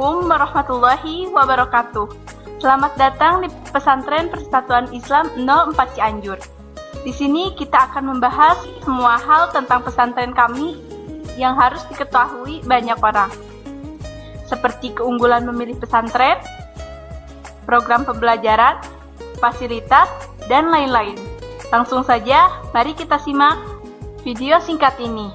Assalamualaikum warahmatullahi wabarakatuh. Selamat datang di Pesantren Persatuan Islam 04 Cianjur. Di sini kita akan membahas semua hal tentang pesantren kami yang harus diketahui banyak orang. Seperti keunggulan memilih pesantren, program pembelajaran, fasilitas, dan lain-lain. Langsung saja, mari kita simak video singkat ini.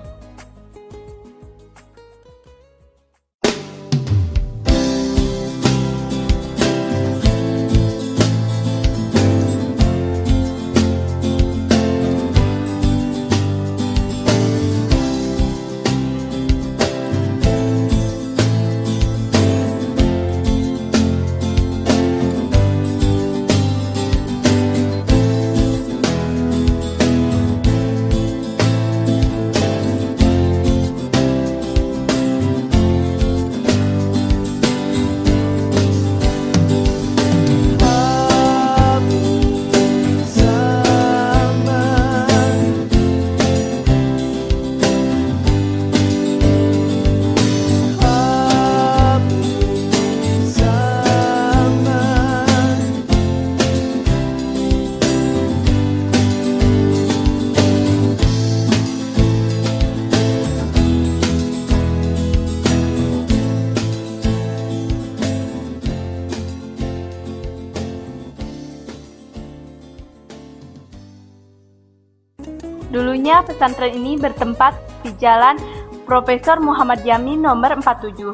Dulunya pesantren ini bertempat di Jalan Profesor Muhammad Yamin nomor 47.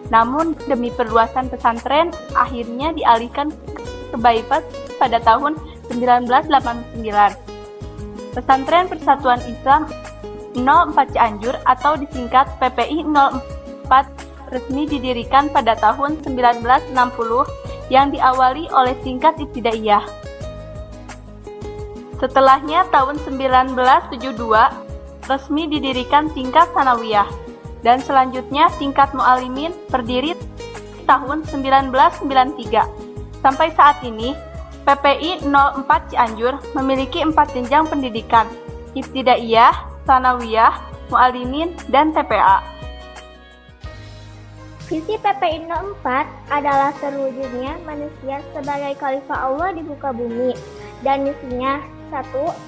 Namun demi perluasan pesantren akhirnya dialihkan ke Bypass pada tahun 1989. Pesantren Persatuan Islam 04 Cianjur atau disingkat PPI 04 resmi didirikan pada tahun 1960 yang diawali oleh tingkat ibtidaiyah. Setelahnya tahun 1972 resmi didirikan tingkat sanawiyah dan selanjutnya tingkat mu'alimin berdiri tahun 1993. Sampai saat ini PPI 04 Cianjur memiliki 4 jenjang pendidikan: ibtidaiyah, sanawiyah, mu'alimin, dan TPA. Visi PPI 04 adalah terwujudnya manusia sebagai khalifah Allah di muka bumi, dan misinya 1.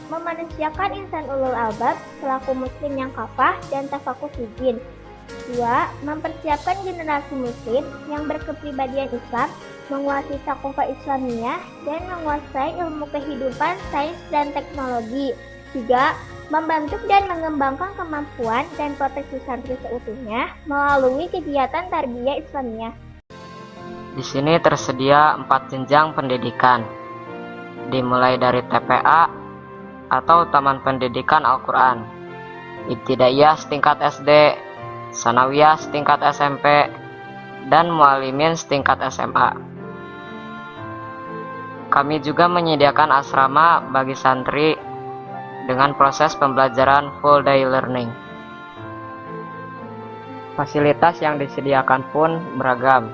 Memanusiakan insan ulul albab selaku muslim yang kafah dan tafakuh fiddin. 2. Mempersiapkan generasi muslim yang berkepribadian Islam, menguasai tsaqafah Islamiyah, dan menguasai ilmu kehidupan, sains, dan teknologi. 3. Membentuk dan mengembangkan kemampuan dan potensi santri seutuhnya melalui kegiatan tarbiyah Islamiyah. Di sini tersedia 4 jenjang pendidikan, dimulai dari TPA atau Taman Pendidikan Al-Quran, ibtidaiyah setingkat SD, sanawiyah setingkat SMP, dan mu'alimin setingkat SMA. Kami juga menyediakan asrama bagi santri dengan proses pembelajaran full day learning. Fasilitas yang disediakan pun beragam,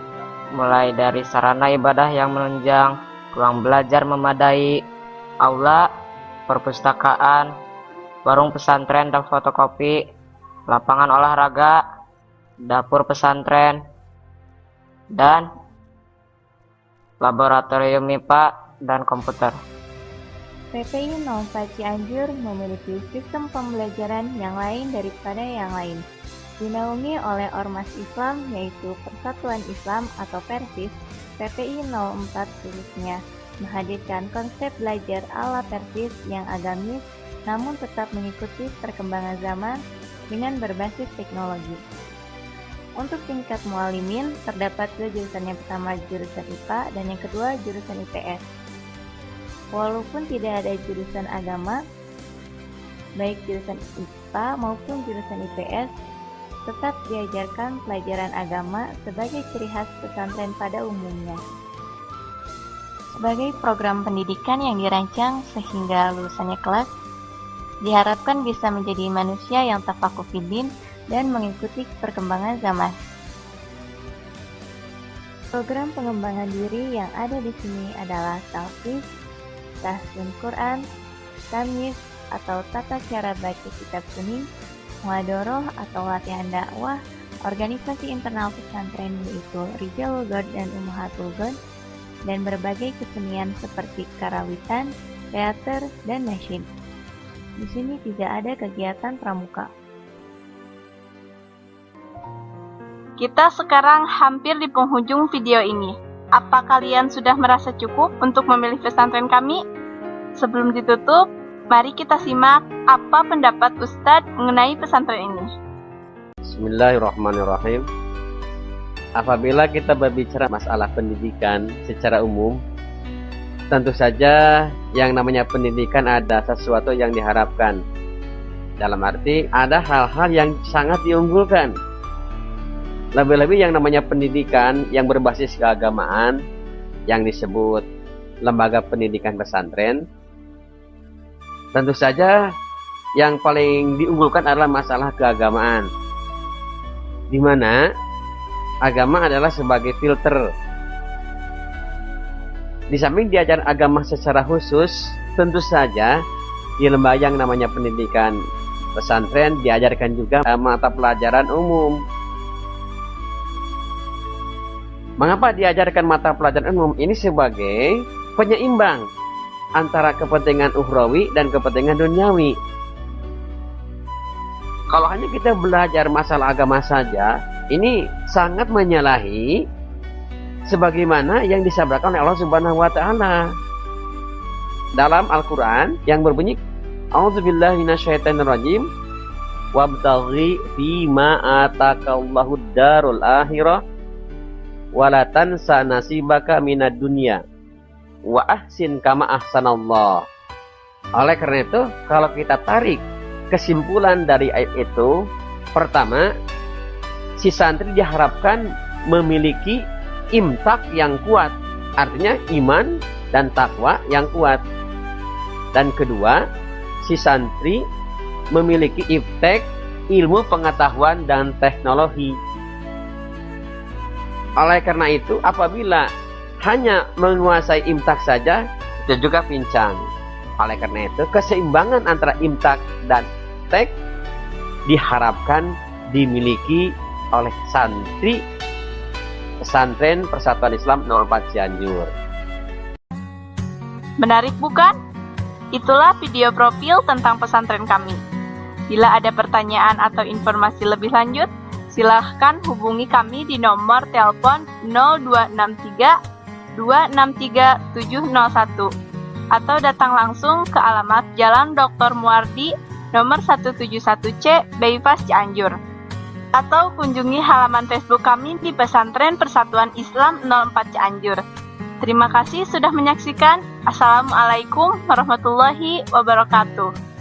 mulai dari sarana ibadah yang menunjang, ruang belajar memadai, aula, perpustakaan, warung pesantren dan fotokopi, lapangan olahraga, dapur pesantren, dan laboratorium MIPA dan komputer. PPI 04 Cianjur memiliki sistem pembelajaran yang lain daripada yang lain. Dinaungi oleh Ormas Islam yaitu Persatuan Islam atau Persis, PPI 04 khususnya menghadirkan konsep belajar ala Persis yang agamis namun tetap mengikuti perkembangan zaman dengan berbasis teknologi. Untuk tingkat mu'alimin terdapat 2 jurusan, yang pertama jurusan IPA dan yang kedua jurusan IPS. Walaupun tidak ada jurusan agama, baik jurusan IPA maupun jurusan IPS, tetap diajarkan pelajaran agama sebagai ciri khas pesantren pada umumnya. Sebagai program pendidikan yang dirancang sehingga lulusannya kelak, diharapkan bisa menjadi manusia yang tafakuh fiddin dan mengikuti perkembangan zaman. Program pengembangan diri yang ada di sini adalah talqiz, tahsin Quran, tamyiz atau tata cara baca kitab kuning, muhadharah atau latihan dakwah, organisasi internal pesantren yaitu Rijalul Ghaud dan Ummahatul Ghaud, dan berbagai kesenian seperti karawitan, teater, dan nasyid. Di sini tidak ada kegiatan pramuka. Kita sekarang hampir di penghujung video ini. Apa kalian sudah merasa cukup untuk memilih pesantren kami? Sebelum ditutup, mari kita simak apa pendapat Ustadz mengenai pesantren ini. Bismillahirrahmanirrahim. Apabila kita berbicara masalah pendidikan secara umum, tentu saja yang namanya pendidikan ada sesuatu yang diharapkan. Dalam arti ada hal-hal yang sangat diunggulkan. Lebih-lebih yang namanya pendidikan yang berbasis keagamaan yang disebut lembaga pendidikan pesantren, tentu saja yang paling diunggulkan adalah masalah keagamaan, di mana agama adalah sebagai filter. Di samping diajar agama secara khusus, tentu saja di lembaga yang namanya pendidikan pesantren diajarkan juga mata pelajaran umum. Mengapa diajarkan mata pelajaran umum? Ini sebagai penyeimbang antara kepentingan ukhrawi dan kepentingan duniawi. Kalau hanya kita belajar masalah agama saja, ini sangat menyalahi sebagaimana yang disabdakan oleh Allah Subhanahu wa taala dalam Al-Qur'an yang berbunyi, A'udzubillahi minasyaitonirrajim, wabtaghi fima atakallahu darul akhirah wala tansa nasibaka minad dunya wa ahsin kama ahsanallah. Oleh karena itu, kalau kita tarik kesimpulan dari ayat itu, pertama, si santri diharapkan memiliki imtak yang kuat, artinya iman dan takwa yang kuat. Dan kedua, si santri memiliki iptek, ilmu pengetahuan dan teknologi. Oleh karena itu, apabila hanya menguasai imtak saja, itu juga pincang. Oleh karena itu, keseimbangan antara imtak dan tek diharapkan dimiliki oleh santri pesantren Persatuan Islam 04 Cianjur. Menarik bukan? Itulah video profil tentang pesantren kami. Bila ada pertanyaan atau informasi lebih lanjut, silahkan hubungi kami di nomor telepon 0263 263 701 atau datang langsung ke alamat Jalan Dr. Muardi nomor 171C, Bypass Cianjur. Atau kunjungi halaman Facebook kami di Pesantren Persatuan Islam 04 Cianjur. Terima kasih sudah menyaksikan. Assalamualaikum warahmatullahi wabarakatuh.